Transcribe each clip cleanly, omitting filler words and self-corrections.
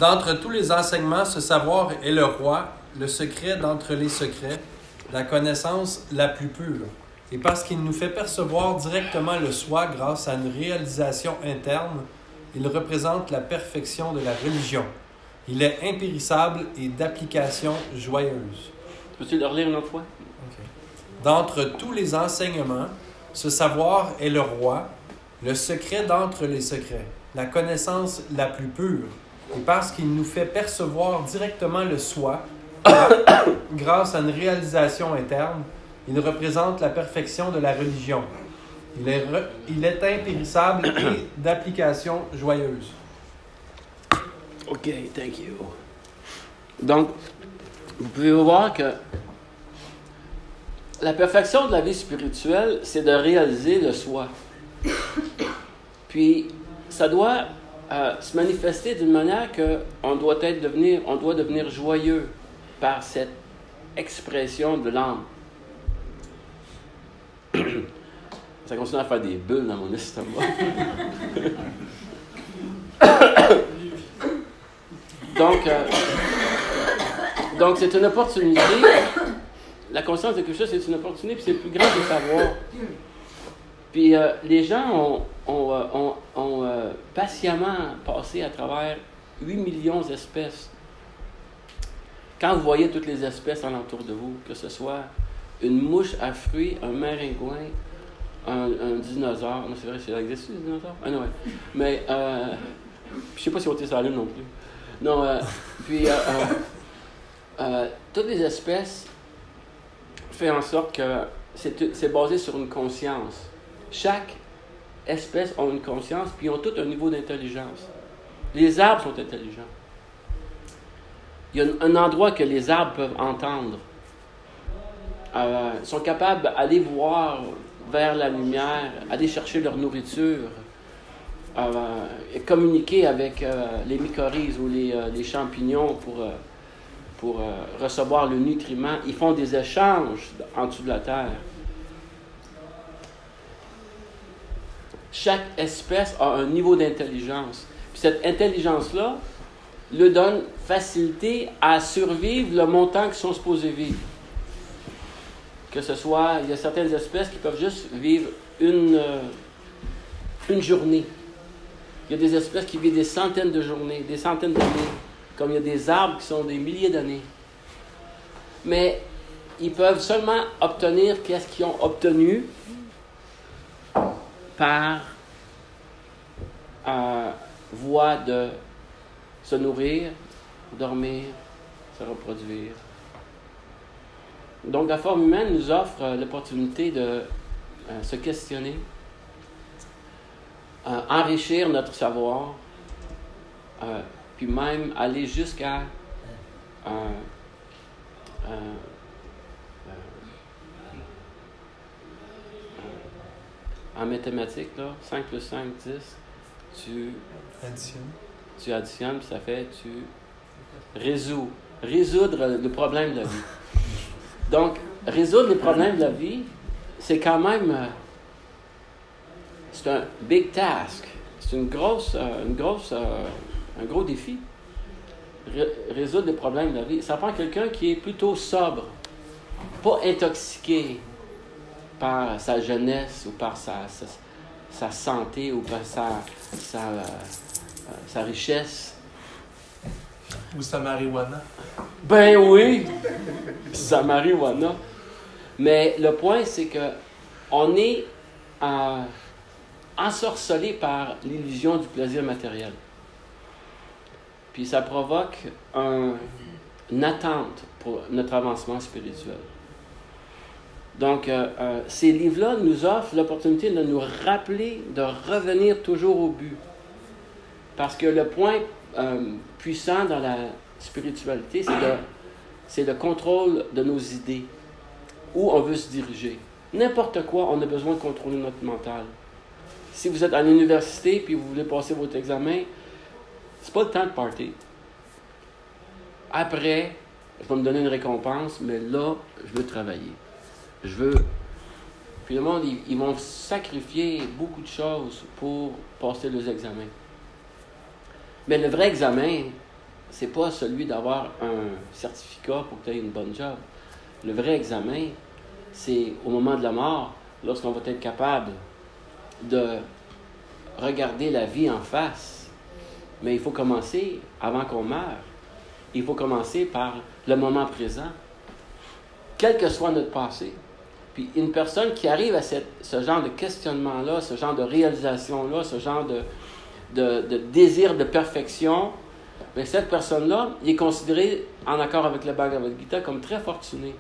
D'entre tous les enseignements, ce savoir est le roi, le secret d'entre les secrets, la connaissance la plus pure. Et parce qu'il nous fait percevoir directement le soi grâce à une réalisation interne, il représente la perfection de la religion. Il est impérissable et d'application joyeuse. Peux-tu le relire une autre fois? Okay. D'entre tous les enseignements, ce savoir est le roi, le secret d'entre les secrets, la connaissance la plus pure. Et parce qu'il nous fait percevoir directement le soi, grâce à une réalisation interne, il représente la perfection de la religion. Il est impérissable et d'application joyeuse. OK, thank you. Donc, vous pouvez voir que la perfection de la vie spirituelle, c'est de réaliser le soi. Puis, ça doit se manifester d'une manière qu'on doit devenir joyeux par cette expression de l'âme. Ça continue à faire des bulles dans mon estomac. Donc, c'est une opportunité. La conscience de quelque chose, c'est une opportunité, puis c'est plus grand de savoir. Puis les gens ont patiemment passé à travers 8 millions d'espèces. Quand vous voyez toutes les espèces alentour de vous, que ce soit une mouche à fruits, un maringouin, un dinosaure. Non, c'est vrai, ça existe, les dinosaures? Ah non, ouais. Mais, je sais pas si on était sur la Lune non plus. Non, puis, toutes les espèces font en sorte que c'est basé sur une conscience. Chaque espèce a une conscience, puis ils ont tous un niveau d'intelligence. Les arbres sont intelligents. Il y a un endroit que les arbres peuvent entendre. Ils sont capables d'aller voir vers la lumière, aller chercher leur nourriture, et communiquer avec les mycorhizes ou les champignons pour recevoir le nutriment. Ils font des échanges en dessous de la terre. Chaque espèce a un niveau d'intelligence. Puis cette intelligence-là leur donne facilité à survivre le montant qu'ils sont supposés vivre. Que ce soit, il y a certaines espèces qui peuvent juste vivre une journée. Il y a des espèces qui vivent des centaines de journées, des centaines d'années. Comme il y a des arbres qui sont des milliers d'années. Mais ils peuvent seulement obtenir qu'est-ce qu'ils ont obtenu par voie de se nourrir, dormir, se reproduire. Donc, la forme humaine nous offre l'opportunité de se questionner, enrichir notre savoir, puis même aller jusqu'à en mathématiques, là, 5 plus 5, 10, tu additionnes, puis ça fait, tu résoudre le problème de la vie. Donc, résoudre les problèmes de la vie, c'est quand même, c'est un big task. C'est un gros défi. Résoudre les problèmes de la vie. Ça prend quelqu'un qui est plutôt sobre, pas intoxiqué par sa jeunesse ou par sa santé ou par sa richesse. Ou sa marijuana. Ben oui, sa marijuana. Mais le point, c'est que on est ensorcelé par l'illusion du plaisir matériel. Puis ça provoque une attente pour notre avancement spirituel. Donc, ces livres-là nous offrent l'opportunité de nous rappeler, de revenir toujours au but. Parce que le point puissant dans la spiritualité, c'est le contrôle de nos idées, où on veut se diriger. N'importe quoi, on a besoin de contrôler notre mental. Si vous êtes à l'université puis vous voulez passer votre examen, c'est pas le temps de party. Après, je vais me donner une récompense, mais là, je veux travailler. Puis le monde, ils vont sacrifier beaucoup de choses pour passer leurs examens. Mais le vrai examen, c'est pas celui d'avoir un certificat pour que tu aies une bonne job. Le vrai examen, c'est au moment de la mort, lorsqu'on va être capable de regarder la vie en face. Mais il faut commencer avant qu'on meure. Il faut commencer par le moment présent, quel que soit notre passé. Puis une personne qui arrive à ce genre de questionnement-là, ce genre de réalisation-là, ce genre de désir de perfection, bien, cette personne-là, il est considéré, en accord avec le Bhagavad Gita, comme très fortuné.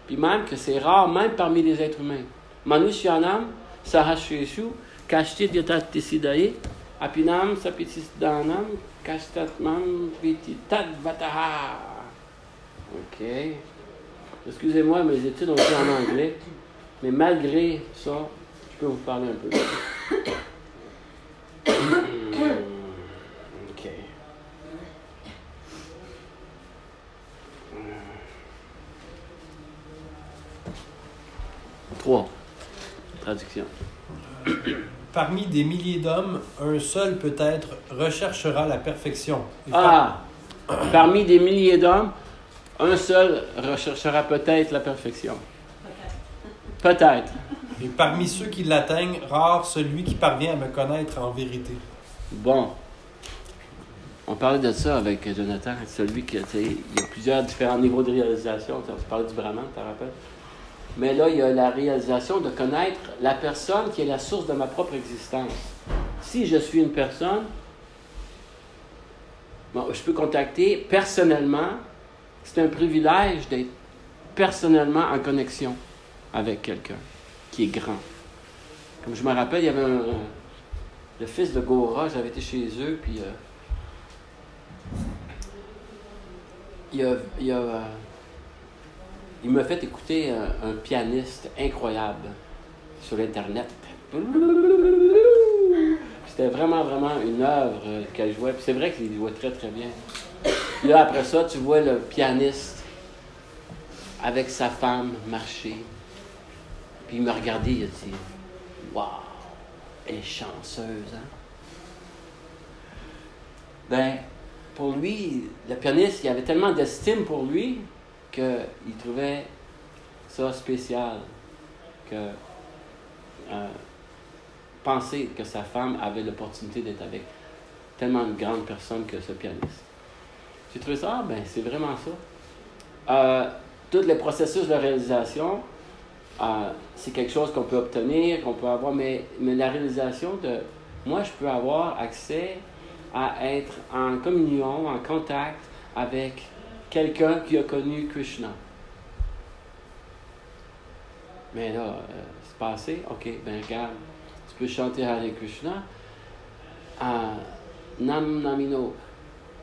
Puis même que c'est rare, même parmi les êtres humains. Manushyanam sahasreshu kashtit yatatisidaye apinam sapitisidanam kashtatmam viti tadvataha. OK. Excusez-moi, mes études ont été en anglais, mais malgré ça, je peux vous parler un peu. OK. 3. Traduction. Parmi des milliers d'hommes, un seul peut-être recherchera la perfection. Parmi des milliers d'hommes, un seul recherchera peut-être la perfection. Peut-être. Et parmi ceux qui l'atteignent, rare celui qui parvient à me connaître en vérité. Bon. On parlait de ça avec Jonathan, celui qui, tu sais, il y a plusieurs différents niveaux de réalisation. On parlait du Brahman, tu te rappelles? Mais là, il y a la réalisation de connaître la personne qui est la source de ma propre existence. Si je suis une personne, bon, je peux contacter personnellement. C'est un privilège d'être personnellement en connexion avec quelqu'un qui est grand. Comme je me rappelle, il y avait le fils de Gora, j'avais été chez eux, puis il m'a fait écouter un pianiste incroyable sur Internet. C'était vraiment, vraiment une œuvre qu'elle jouait. Puis c'est vrai qu'il jouait très, très bien. Puis là, après ça, tu vois le pianiste avec sa femme marcher. Puis il m'a regardé, il a dit « Wow, elle est chanceuse, hein? » Ben, pour lui, le pianiste, il avait tellement d'estime pour lui qu'il trouvait ça spécial que penser que sa femme avait l'opportunité d'être avec tellement une grande personne que ce pianiste. J'ai trouvé ça, ben c'est vraiment ça. Tous les processus de réalisation, c'est quelque chose qu'on peut obtenir, qu'on peut avoir, mais la réalisation de moi, je peux avoir accès à être en communion, en contact avec quelqu'un qui a connu Krishna. Mais là, c'est passé, ok, ben regarde, tu peux chanter Hare Krishna, Nam Namino.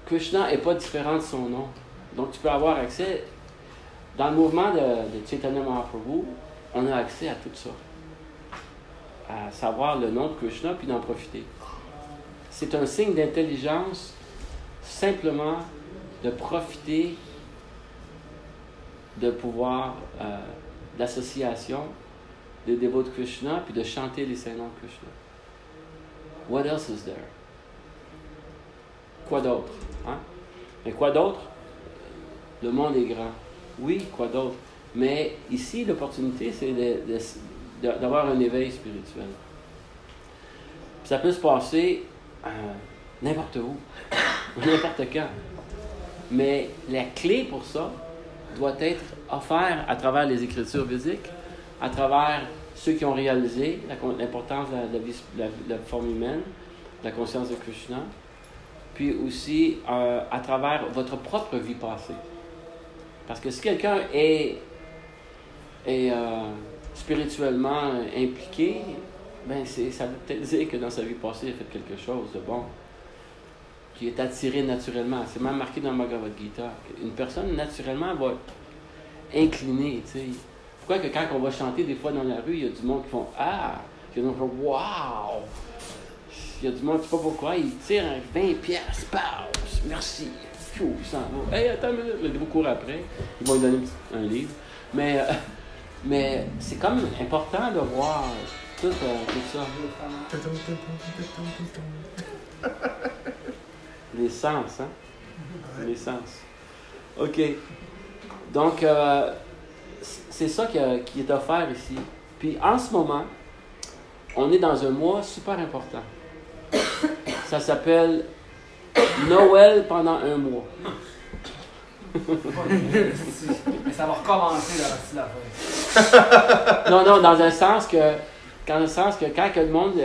Krishna n'est pas différent de son nom. Donc tu peux avoir accès, dans le mouvement de Chaitanya Mahaprabhu, on a accès à tout ça. À savoir le nom de Krishna, puis d'en profiter. C'est un signe d'intelligence, simplement, de profiter de pouvoir d'association des dévots de Krishna, puis de chanter les saints noms de Krishna. What else is there? Quoi d'autre? Hein? Mais quoi d'autre? Le monde est grand. Oui, quoi d'autre? Mais ici, l'opportunité, c'est d'avoir un éveil spirituel. Puis ça peut se passer n'importe où, n'importe quand. Mais la clé pour ça doit être offerte à travers les écritures védiques, à travers ceux qui ont réalisé l'importance de la forme humaine, de la conscience de Krishna, puis aussi à travers votre propre vie passée. Parce que si quelqu'un est spirituellement impliqué, ben ça veut peut-être dire que dans sa vie passée, il a fait quelque chose de bon, qui est attiré naturellement. C'est même marqué dans le Bhagavad Gita. Une personne, naturellement, va être inclinée, tu sais. Pourquoi que quand on va chanter des fois dans la rue, il y a du monde qui font « Ah! » Il y a du monde qui font « Wow! » Il y a du monde, je ne sais pas pourquoi, ils tirent un 20$, passe, merci. Pfiou, ils s'en vont. Hey, attends une minute, le gros court après. Ils vont lui donner un livre. Mais c'est comme important de voir tout ça. Les sens, hein? Les sens. OK. Donc, c'est ça qui est offert ici. Puis, en ce moment, on est dans un mois super important. Ça s'appelle Noël pendant un mois. Mais ça va recommencer la partie de la fin. Non, dans un sens que quand le monde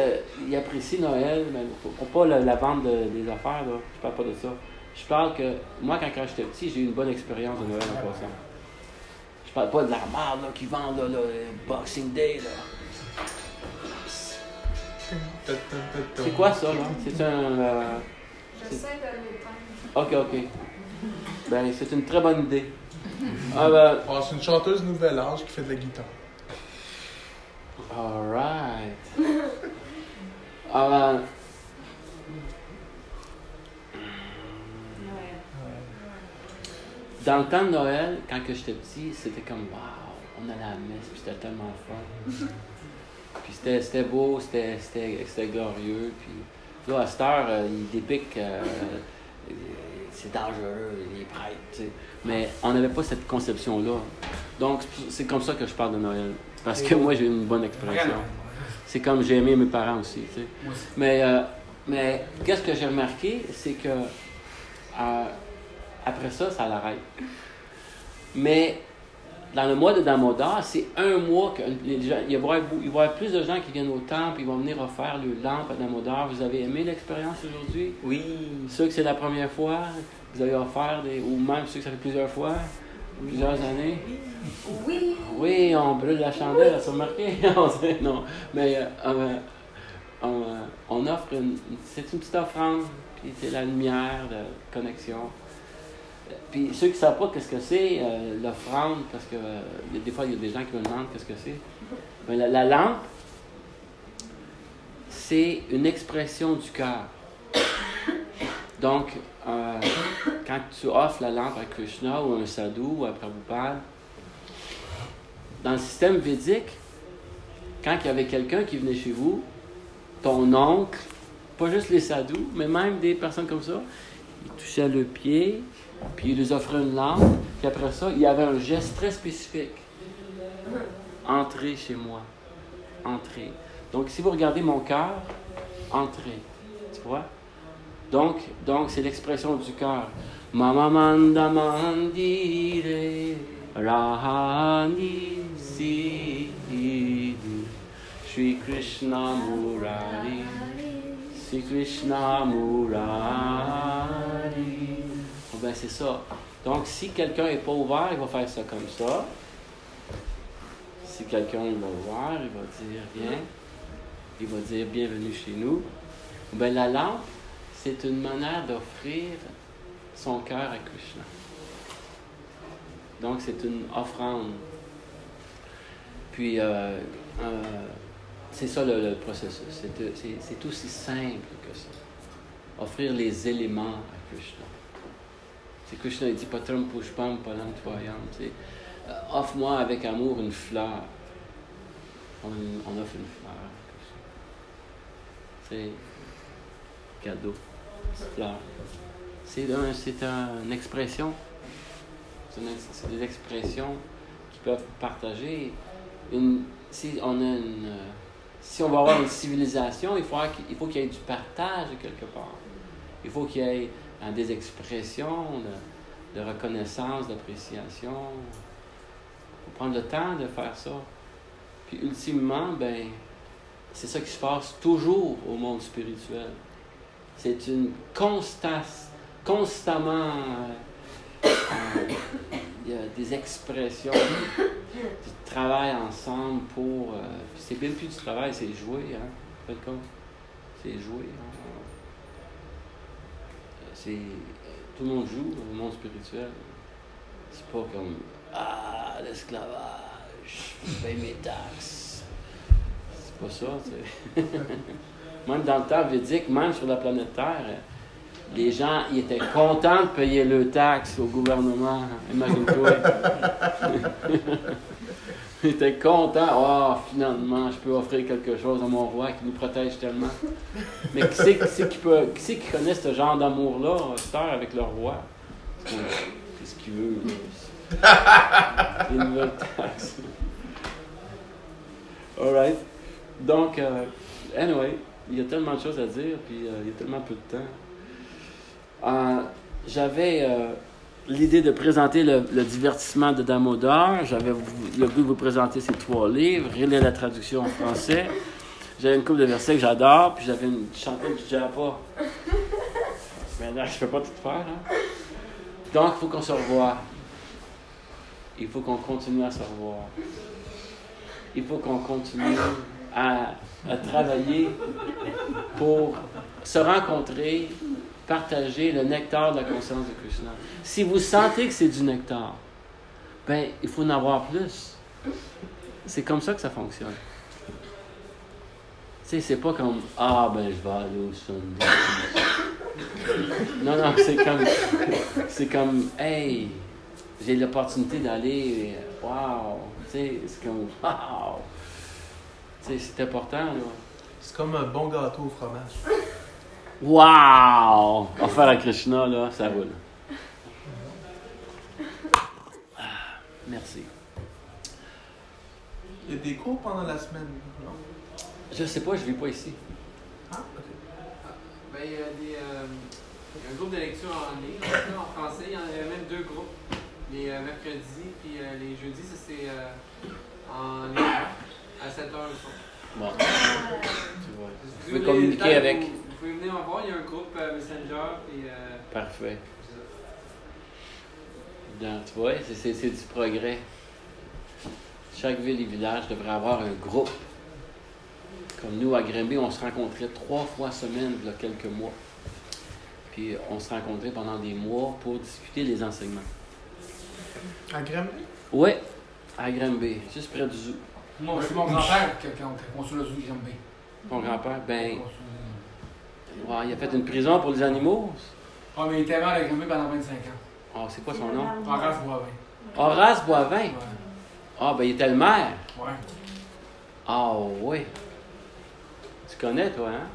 il apprécie Noël, mais faut pas la vente des affaires, là. Je parle pas de ça. Je parle que moi, quand j'étais petit, j'ai eu une bonne expérience de Noël en passant. Je parle pas de la merde là, qui vendent là, le Boxing Day. Là. C'est quoi ça, là? C'est un... J'essaie de l'éteindre. OK. Ben, c'est une très bonne idée. C'est une chanteuse nouvel âge qui fait de la guitare. All right. Dans le temps de Noël, quand j'étais petit, c'était comme « Wow! » On allait à la messe, puis c'était tellement fun. Puis c'était beau, c'était glorieux. Puis là, à cette heure, ils dépiquent... c'est dangereux, les prêtres, tu sais. Mais on n'avait pas cette conception-là. Donc, c'est comme ça que je parle de Noël. Parce que moi, j'ai eu une bonne expression. C'est comme j'ai aimé mes parents aussi, tu sais. Mais qu'est-ce que j'ai remarqué, c'est que après ça l'arrête. Mais dans le mois de Damodar, c'est un mois que les gens, il va y avoir plus de gens qui viennent au temple, ils vont venir offrir le lampe à Damodar. Vous avez aimé l'expérience aujourd'hui? Oui. Ceux que c'est la première fois, vous avez offert ou même ceux que ça fait plusieurs fois, plusieurs années? Oui. Oui, on brûle la chandelle, ça remarqué? Non, mais on offre c'est une petite offrande, puis c'est la lumière, la connexion. Puis ceux qui ne savent pas qu'est-ce que c'est, l'offrande, parce que des fois, il y a des gens qui me demandent qu'est-ce que c'est. Ben, la lampe, c'est une expression du cœur. Donc, quand tu offres la lampe à Krishna ou à un sadhu ou à Prabhupada, dans le système védique, quand il y avait quelqu'un qui venait chez vous, ton oncle, pas juste les sadhus, mais même des personnes comme ça, il touchait le pied, puis il lui offrait une lampe, puis après ça, il y avait un geste très spécifique. Entrez chez moi. Entrez. Donc, si vous regardez mon cœur, entrez. Tu vois? Donc c'est l'expression du cœur. Mama manda mandire rahani siddhi Shri Krishna Murari Shri Krishna Murari. Oh ben c'est ça. Donc si quelqu'un n'est pas ouvert, il va faire ça comme ça. Si quelqu'un est ouvert, il va dire viens. Il va dire bienvenue chez nous. Ben la lampe, c'est une manière d'offrir son cœur à Krishna. Donc, c'est une offrande. Puis, c'est ça le processus. C'est aussi simple que ça. Offrir les éléments à Krishna. C'est Krishna dit Patram Pushpam Palam Tvayam. Offre-moi avec amour une fleur. On offre une fleur à Krishna. C'est cadeau. Fleur. C'est une expression. C'est des expressions qui peuvent partager. Si on va avoir une civilisation, il faut qu'il y ait du partage quelque part. Il faut qu'il y ait des expressions de reconnaissance, d'appréciation. Il faut prendre le temps de faire ça. Puis ultimement, c'est ça qui se passe toujours au monde spirituel. C'est une constamment, il y a des expressions, du travail ensemble pour... c'est même plus du travail, c'est jouer, hein, faites compte. C'est jouer. Hein. Tout le monde joue au monde spirituel. C'est pas comme, l'esclavage, je paye mes taxes. C'est pas ça, tu sais. Même dans le temps védique, même sur la planète Terre, les gens ils étaient contents de payer leurs taxes au gouvernement. Imagine-toi. Il était content. Oh, finalement, je peux offrir quelque chose à mon roi qui nous protège tellement. Mais qui c'est qui connaît ce genre d'amour-là, sœur, avec leur roi? Qu'est-ce qu'il veut, là? Une nouvelle taxe. Alright. Donc, anyway, il y a tellement de choses à dire, puis il y a tellement peu de temps. J'avais l'idée de présenter le divertissement de Damodar. J'avais le goût de vous présenter ces 3 livres, relire la traduction en français. J'avais une couple de versets que j'adore, puis j'avais une chanteuse du Japa. Mais là, je ne peux pas tout faire. Hein? Donc, il faut qu'on se revoie. Il faut qu'on continue à se revoir. Il faut qu'on continue à travailler pour se rencontrer, partager le nectar de la conscience de Krishna. Si vous sentez que c'est du nectar, ben il faut en avoir plus. C'est comme ça que ça fonctionne. Tu sais, c'est pas comme « Ah, ben je vais aller au Sunday. » Non, c'est comme « Hey, j'ai l'opportunité d'aller. Wow! » Tu sais, c'est comme « Wow! » Tu sais, c'est important, là. C'est comme un bon gâteau au fromage. Wow! Offert à Krishna, là, ça roule. Merci. Il y a des cours pendant la semaine, non? Je sais pas, je vis pas ici. Ah, ok. Ben, il y a un groupe de lecture en ligne, en français. Il y en a même 2 groupes. Les mercredis puis les jeudis, ça c'est en ligne à 7h le soir. Bon. Tu vois. Vous pouvez communiquer avec. Vous pouvez venir en voir, il y a un groupe Messenger. Puis, Parfait. Donc, tu vois, c'est du progrès. Chaque ville et village devrait avoir un groupe. Comme nous, à Grimby, on se rencontrait 3 fois semaine il y a quelques mois. Puis on se rencontrait pendant des mois pour discuter des enseignements. À Grimby? Oui, à Grimby, juste près du zoo. Moi, c'est mon grand-père qui a construit le zoo de Grimby. Ton grand-père, ben, wow, il a fait une prison pour les animaux. Ah, mais il était mort à Grimby pendant 25 ans. Ah, c'est quoi son nom? Horace Boivin. Horace Boivin. Ouais. Ah, ben, il était le maire. Ouais. Ah, oui. Tu connais, toi, hein?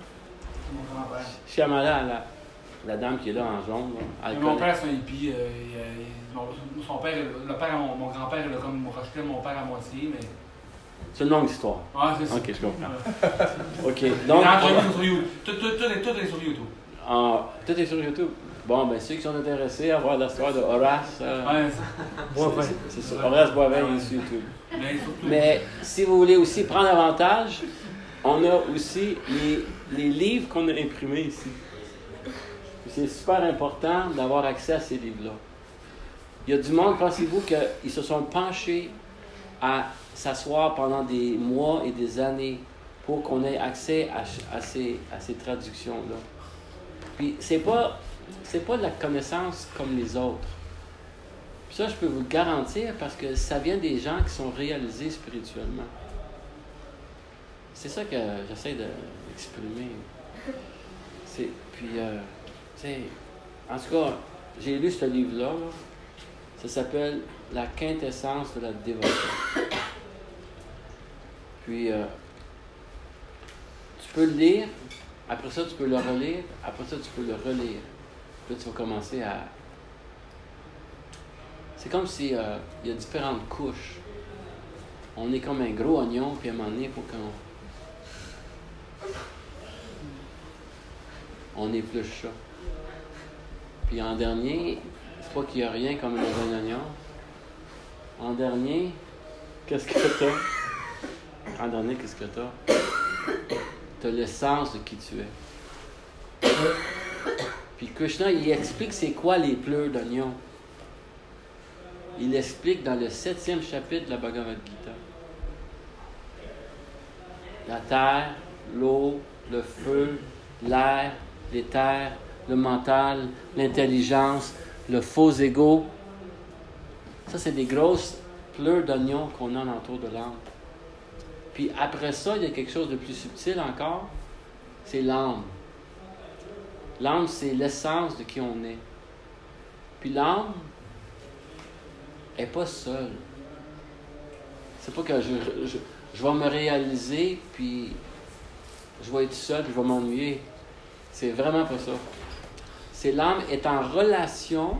Mon grand-père. Chiamala, la dame qui est là en jaune. Là, elle Mon connaît. père, c'est un hippie. Son père, le père, mon grand-père, il a comme rejeté mon père à moitié, mais. C'est une longue histoire. Ah, c'est ça. Ok, je comprends. OK, Donc, donc. sur YouTube. Tout est sur YouTube. Ah, tout est sur YouTube. Bon, ben, ceux qui sont intéressés à voir l'histoire de Horace, Ouais, c'est sur Horace Boivin il est sur YouTube. mais surtout. Mais si vous voulez aussi prendre avantage, on a aussi les livres qu'on a imprimés ici. C'est super important d'avoir accès à ces livres-là. Il y a du monde, pensez-vous, qu'ils se sont penchés à s'asseoir pendant des mois et des années pour qu'on ait accès à ces traductions-là. Puis c'est pas de la connaissance comme les autres. Puis ça, je peux vous le garantir parce que ça vient des gens qui sont réalisés spirituellement. C'est ça que j'essaie d'exprimer. Puis, tu sais, en tout cas, j'ai lu ce livre-là. Là. Ça s'appelle « La quintessence de la dévotion ». Puis, tu peux le lire, après ça, tu peux le relire, après ça, tu peux le relire. Puis là, tu vas commencer à... C'est comme si il y a différentes couches. On est comme un gros oignon, puis à un moment donné, il faut qu'on épluche ça. Puis en dernier, c'est pas qu'il n'y a rien comme dans un oignon. En dernier, qu'est-ce que t'as? En dernier, qu'est-ce que t'as? T'as l'essence de qui tu es. Puis Krishna, il explique c'est quoi les pleurs d'oignon. Il explique dans le 7e chapitre de la Bhagavad Gita. La terre, l'eau, le feu, l'air, l'éther, le mental, l'intelligence, le faux ego. Ça, c'est des grosses pleurs d'oignon qu'on a autour de l'âme. Puis après ça, il y a quelque chose de plus subtil encore. C'est l'âme. L'âme, c'est l'essence de qui on est. Puis l'âme n'est pas seule. C'est pas que je vais me réaliser, puis je vais être seul, puis je vais m'ennuyer. C'est vraiment pas ça. C'est l'âme est en relation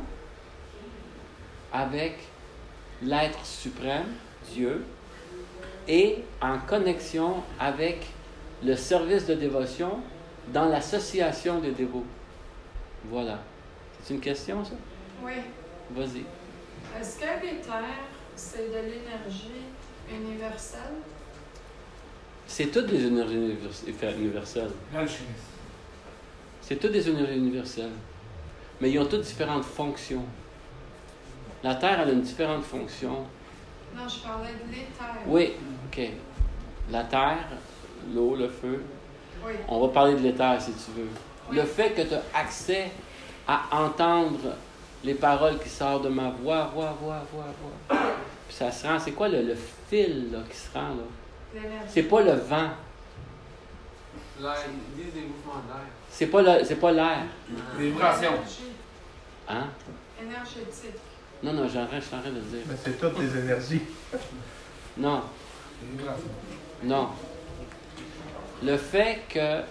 avec l'être suprême, Dieu, et en connexion avec le service de dévotion dans l'association des dévots. Voilà. C'est une question, ça? Oui. Vas-y. Est-ce que l'éther, c'est de l'énergie universelle? C'est toutes des énergies universelles. C'est toutes des énergies universelles. Mais ils ont toutes différentes fonctions. La Terre, elle a une différente fonction. Non, je parlais de l'éther. Oui, OK. La Terre, l'eau, le feu. Oui. On va parler de l'éther, si tu veux. Oui. Le fait que tu as accès à entendre les paroles qui sortent de ma voix. Puis ça se rend, c'est quoi le fil là, qui se rend là? L'énergie. C'est pas le vent. L'air, ils disent des mouvements d'air. C'est pas l'air. Des vibrations. Énergie. Hein? Énergétique. Non, je suis en train de le dire. Mais c'est toutes des énergies. Non. Des vibrations. Non. Le fait que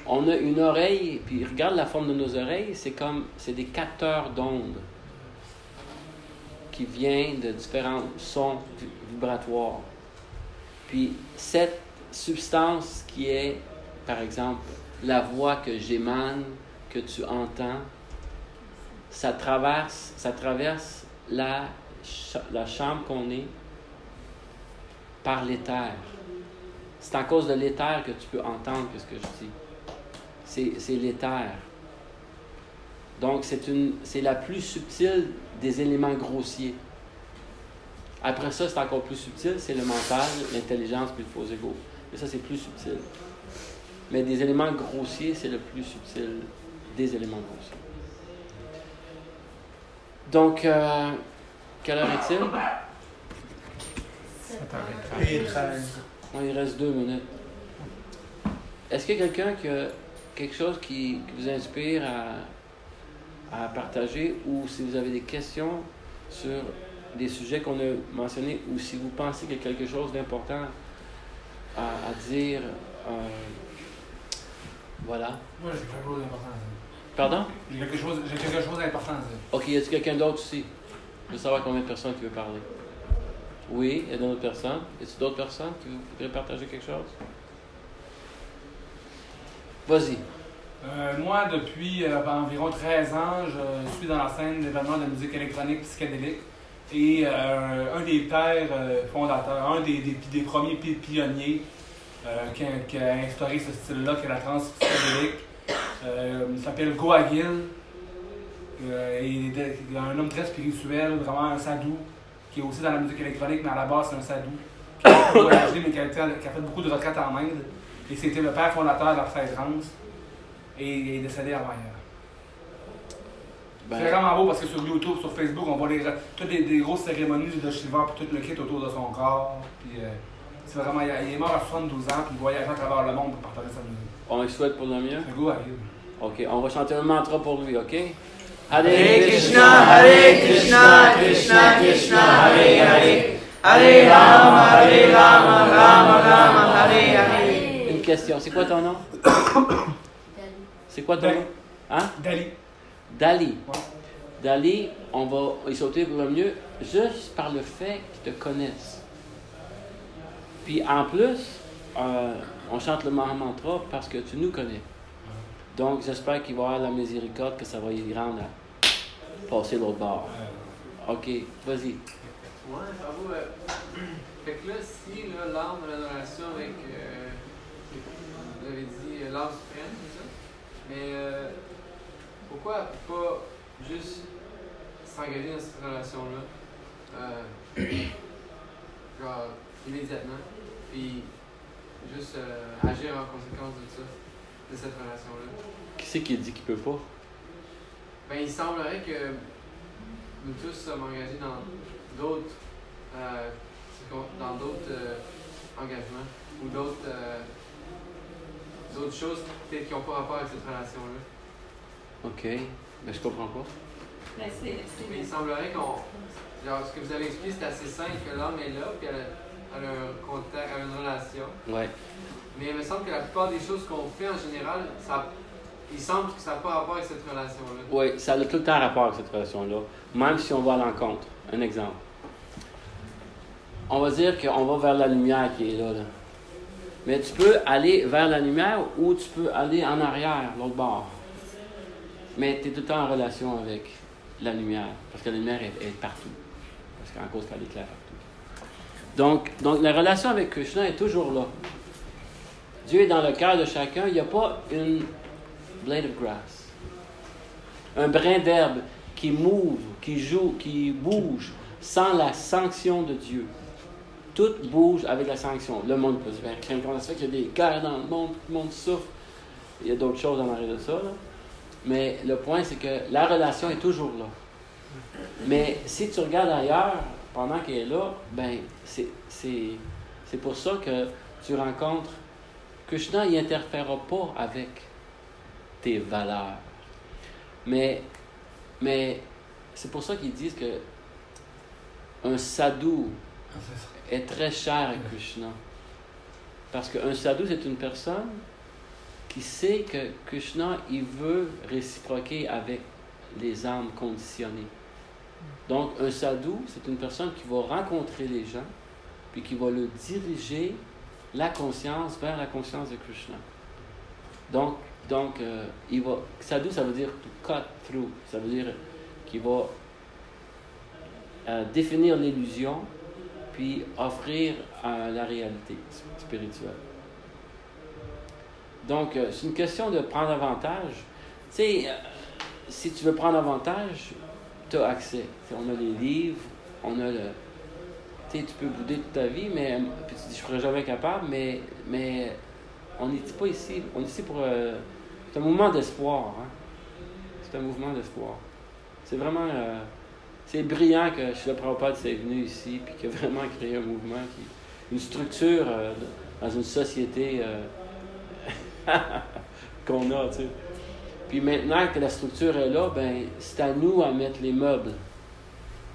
on a une oreille, puis regarde la forme de nos oreilles, c'est des capteurs d'ondes qui viennent de différents sons vibratoires. Puis cette substance qui est, par exemple, la voix que j'émane, que tu entends, ça traverse la chambre qu'on est par l'éther. C'est à cause de l'éther que tu peux entendre ce que je dis. C'est l'éther. Donc, c'est la plus subtile des éléments grossiers. Après ça, c'est encore plus subtil, c'est le mental, l'intelligence puis le faux ego. Mais ça, c'est plus subtil. Mais des éléments grossiers, c'est le plus subtil des éléments grossiers. Donc, quelle heure est-il? Et 13. Il reste 2 minutes. Est-ce qu'il y a quelqu'un qui a quelque chose qui vous inspire à partager, ou si vous avez des questions sur des sujets qu'on a mentionnés, ou si vous pensez qu'il y a quelque chose d'important à dire, voilà. Moi, j'ai quelque chose d'important à dire. Pardon? J'ai quelque chose d'important à dire. OK, y a-t-il quelqu'un d'autre aussi? Je veux savoir combien de personnes qui veut parler. Oui, il y a d'autres personnes. Y a-t-il d'autres personnes qui voudraient partager quelque chose? Vas-y. Moi, depuis environ 13 ans, je suis dans la scène d'événements de musique électronique psychédélique. Et un des pères fondateurs, un des premiers pionniers qui a instauré ce style-là, qui est la trance psychédélique, il s'appelle Goagil. Il est un homme très spirituel, vraiment un sadhu, qui est aussi dans la musique électronique, mais à la base, c'est un sadhu. Qui a voyagé, mais qui a fait beaucoup de retraites en Inde. Et c'était le père fondateur de la psytrance. Et il est décédé avant hier. C'est vraiment beau parce que sur YouTube, sur Facebook, on voit toutes des grosses cérémonies de Shiva puis tout le kit autour de son corps. Puis, c'est vraiment, il est mort à 72 ans, puis il voyage à travers le monde pour partager sa musique. On lui souhaite pour le mieux? C'est go, arrive. OK, on va chanter un mantra pour lui, OK? Hare Krishna, Krishna Krishna, Hare Hare, Hare Rama, Rama Rama, Hare Hare. Une question, c'est quoi ton nom? C'est quoi ton nom? Hein? Dali. Dali. Ouais. Dali, on va y sauter pour le mieux juste par le fait qu'ils te connaissent. Puis en plus, on chante le mantra parce que tu nous connais. Donc j'espère qu'il va y avoir la miséricorde, que ça va y rendre à passer l'autre bord. OK, vas-y. Ouais, bravo. Fait que là, si l'âme a une relation avec, vous avez dit, l'âme suprême, c'est ça? Mais pourquoi pas juste s'engager dans cette relation-là, genre immédiatement, puis juste agir en conséquence de ça, de cette relation-là? Qui c'est qui dit qu'il peut pas? Ben, il semblerait que nous tous sommes engagés dans d'autres engagements ou d'autres choses peut-être qui n'ont pas rapport avec cette relation-là. OK. Mais je comprends pas. Mais Mais il semblerait ce que vous avez expliqué, c'est assez simple, que l'âme est là, puis elle a un contact, elle a une relation. Ouais. Mais il me semble que la plupart des choses qu'on fait en général, il semble que ça n'a pas rapport avec cette relation-là. Oui, ça a tout le temps rapport avec cette relation-là, même si on va à l'encontre. Un exemple. On va dire qu'on va vers la lumière qui est là. Mais tu peux aller vers la lumière ou tu peux aller en arrière, l'autre bord. Mais tu es tout le temps en relation avec la lumière, parce que la lumière est partout. Parce qu'en cause qu'elle éclaire partout. Donc la relation avec Krishna est toujours là. Dieu est dans le cœur de chacun. Il n'y a pas une blade of grass, un brin d'herbe qui move, qui bouge sans la sanction de Dieu. Tout bouge avec la sanction. Le monde peut se faire craindre. Comment ça se fait qu'il y a des guerres dans le monde, tout le monde souffre. Il y a d'autres choses en arrière de ça. Là. Mais le point, c'est que la relation est toujours là. Mais si tu regardes ailleurs, pendant qu'elle est là, ben c'est pour ça que tu rencontres Krishna, il n'interférera pas avec tes valeurs. Mais c'est pour ça qu'ils disent que un sadhu est très cher à Krishna. Parce qu'un sadhu, c'est une personne qui sait que Krishna, il veut réciproquer avec les âmes conditionnées. Donc, un sadhu, c'est une personne qui va rencontrer les gens, puis qui va le diriger la conscience vers la conscience de Krishna. Donc sadhu, ça veut dire to cut through. Ça veut dire qu'il va définir l'illusion, puis offrir la réalité spirituelle. Donc, c'est une question de prendre avantage. Tu sais, si tu veux prendre avantage, tu as accès. T'sais, on a les livres, on a le... Tu sais, tu peux bouder toute ta vie, mais puis tu dis, je ne serai jamais capable, mais on n'est pas ici. On est ici pour... c'est un mouvement d'espoir. Hein? C'est un mouvement d'espoir. C'est vraiment... c'est brillant que Srila Prabhupada soit venu ici, puis qu'il a vraiment créé un mouvement, une structure dans une société qu'on a, tu sais. Puis maintenant que la structure est là, ben c'est à nous à mettre les meubles.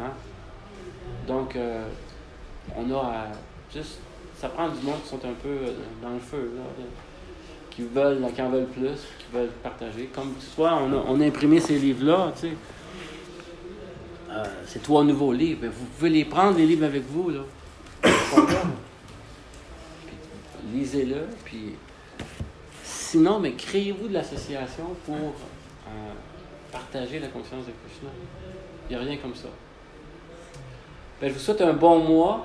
Hein? Donc, on a à juste... Ça prend du monde qui sont un peu dans le feu, là, qui en veulent plus, qui veulent partager. Comme ce soir, on a imprimé ces livres-là, tu sais. C'est 3 nouveaux livres. Vous pouvez les prendre, les livres, avec vous, là. Puis, lisez-le, puis... Sinon, mais créez-vous de l'association pour partager la conscience de Krishna. Il n'y a rien comme ça. Ben, je vous souhaite un bon mois.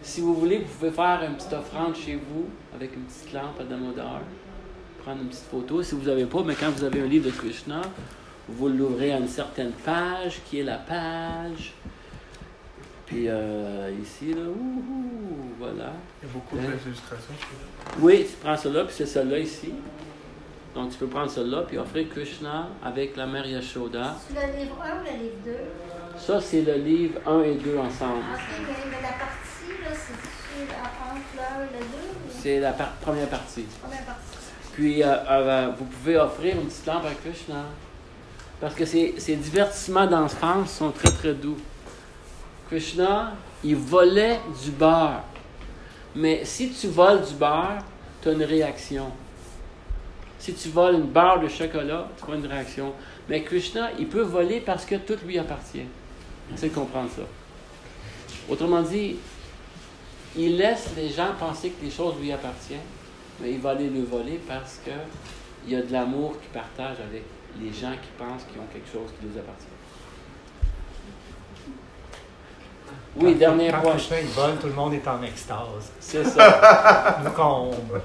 Si vous voulez, vous pouvez faire une petite offrande chez vous avec une petite lampe à Damodar. Prendre une petite photo. Si vous n'avez pas, mais quand vous avez un livre de Krishna, vous l'ouvrez à une certaine page, qui est la page. Puis ici, là, voilà. Il y a beaucoup de belles illustrations. Oui, tu prends celle-là, puis c'est celle-là ici. Donc, tu peux prendre celle-là, puis offrir Krishna avec la mère Yashoda. C'est le livre 1 ou le livre 2? Ça, c'est le livre 1 et 2 ensemble. OK, mais la partie, là, c'est entre le 1 et le 2? C'est la première partie. Première partie. Puis, vous pouvez offrir une petite lampe à Krishna. Parce que ces divertissements d'enfance sont très, très doux. Krishna, il volait du beurre. Mais si tu voles du beurre, tu as une réaction. Si tu voles une barre de chocolat, tu as une réaction. Mais Krishna, il peut voler parce que tout lui appartient. Essayez de comprendre ça. Autrement dit, il laisse les gens penser que les choses lui appartiennent, mais il va aller le voler parce qu'il y a de l'amour qu'il partage avec les gens qui pensent qu'ils ont quelque chose qui les appartient. Oui, dernier point. Quand Krishna il vole, tout le monde est en extase. C'est ça. Nous, quand on vole,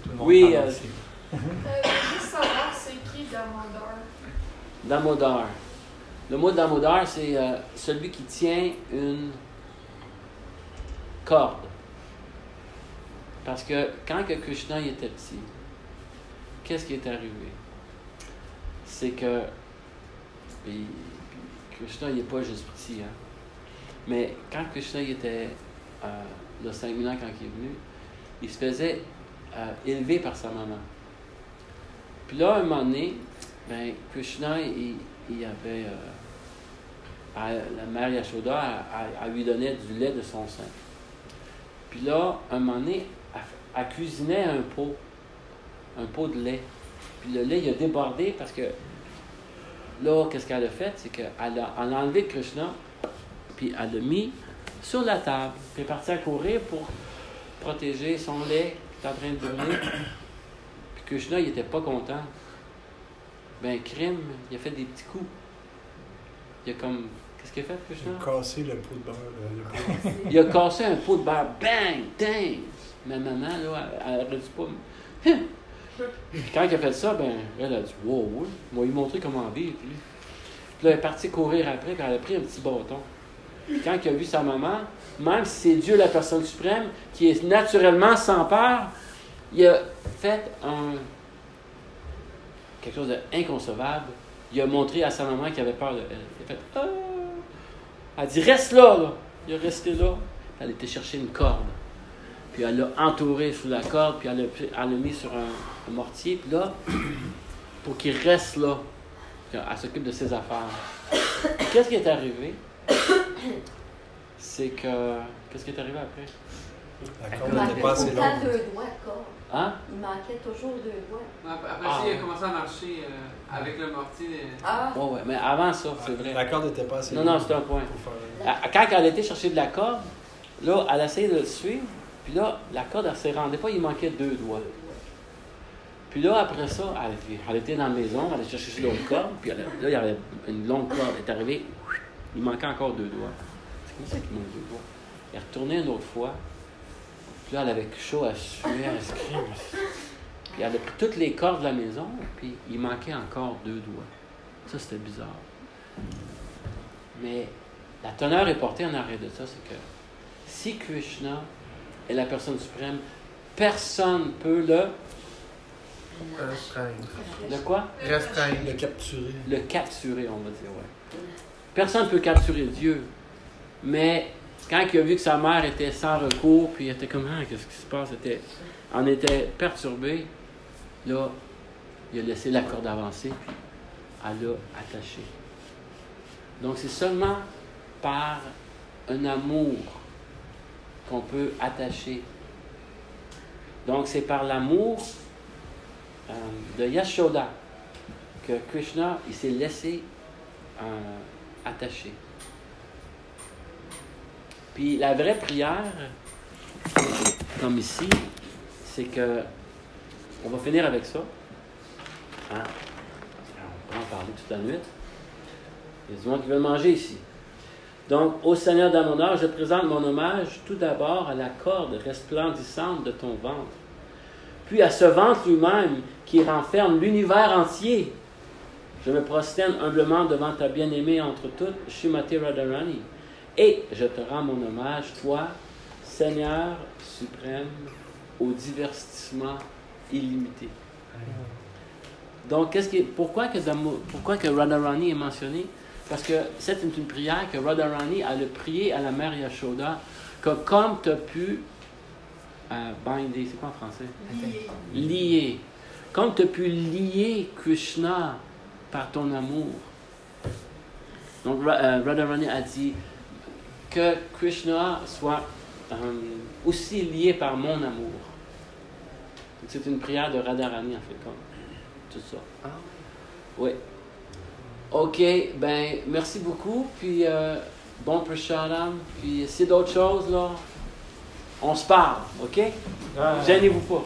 tout le monde Oui, parle aussi. Juste savoir, c'est qui Damodar? Damodar. Le mot Damodar, c'est celui qui tient une corde. Parce que quand que Krishna il était petit, qu'est-ce qui est arrivé? C'est que Krishna il n'est pas juste petit, hein? Mais quand Krishna il était de 5000 ans quand il est venu, il se faisait élever par sa maman. Puis là, un moment donné, Krishna, il avait la mère Yashoda, elle lui donnait du lait de son sein. Puis là, un moment donné, elle cuisinait un pot de lait. Puis le lait, il a débordé parce que là, qu'est-ce qu'elle a fait? C'est qu'elle a enlevé Krishna, puis elle l'a mis sur la table. Puis elle est partie à courir pour protéger son lait qui était en train de brûler. Puis Krishna, il n'était pas content. Ben, crime, il a fait des petits coups. Il a comme... Qu'est-ce qu'il a fait, Krishna? Il a cassé le pot de beurre. Il a cassé un pot de beurre. Bang! Dang! Ma maman, là, elle aurait dit pas... Puis quand il a fait ça, ben, elle a dit « Wow, oui, il m'a lui montrer comment vivre. » Puis là, elle est partie courir après, puis elle a pris un petit bâton. Puis quand il a vu sa maman, même si c'est Dieu, la personne suprême, qui est naturellement sans peur, il a fait quelque chose d'inconcevable. Il a montré à sa maman qu'il avait peur de elle. Il a fait « Ah! » Elle a dit « Reste là, là! » Il est resté là. Elle était chercher une corde. Puis elle l'a entouré sous la corde, puis elle l'a mis sur un mortier. Puis là, pour qu'il reste là, elle s'occupe de ses affaires. Qu'est-ce qui est arrivé? C'est que... Qu'est-ce qui est arrivé après? La Il corde manquait n'était pas assez tout le temps longue. 2 doigts, quoi. Hein? Il manquait toujours 2 doigts. Après ça, il a commencé à marcher avec le mortier. Ah, Ouais, mais avant ça, c'est vrai. La corde n'était pas assez Non, longue. non, c'est un point. Pour faire- Quand elle était chercher de la corde, là, elle essayait de le suivre. Puis là, la corde, elle ne se rendait pas, il manquait 2 doigts. Puis là, après ça, elle était dans la maison, elle allait chercher l'autre corde. Puis là, il y avait une longue corde. Elle est arrivée, il manquait encore 2 doigts. C'est comme ça qu'il manque 2 doigts. Elle est retournée une autre fois. Puis là, elle avait chaud à suer, à se crier. Puis elle a pris toutes les cordes de la maison, puis il manquait encore 2 doigts. Ça, c'était bizarre. Mais la teneur est portée en arrière de ça, c'est que si Krishna est la personne suprême, personne ne peut Restreindre. le quoi? Restreindre. Le capturer. Le capturer, on va dire, ouais. Personne ne peut capturer Dieu. Mais quand il a vu que sa mère était sans recours, puis il était comme, ah, qu'est-ce qui se passe? On était perturbé. Là, il a laissé la corde avancer, puis elle l'a attachée. Donc, c'est seulement par un amour qu'on peut attacher. Donc, c'est par l'amour de Yashoda que Krishna, il s'est laissé attacher. Puis la vraie prière, comme ici, c'est que on va finir avec ça. Hein? On va en parler toute la nuit. Il y a du monde qui veut manger ici. Donc, ô Seigneur d'Amonor, je présente mon hommage tout d'abord à la corde resplendissante de ton ventre, puis à ce ventre lui-même qui renferme l'univers entier. Je me prosterne humblement devant ta bien-aimée entre toutes, Shrimati Radharani, et je te rends mon hommage, toi, Seigneur suprême, au divertissement illimité. Donc, pourquoi que Radharani est mentionné? Parce que c'est une prière que Radharani a prié à la mère Yashoda, que comme tu as pu binder, c'est quoi en français? Lier. Comme tu as pu lier Krishna par ton amour. Donc Radharani a dit que Krishna soit aussi lié par mon amour. C'est une prière de Radharani en fait, comme tout ça. Oui. OK, ben merci beaucoup, puis bon prasadam, puis s'il y a d'autres choses, là, on se parle, OK? Gênez-vous pas.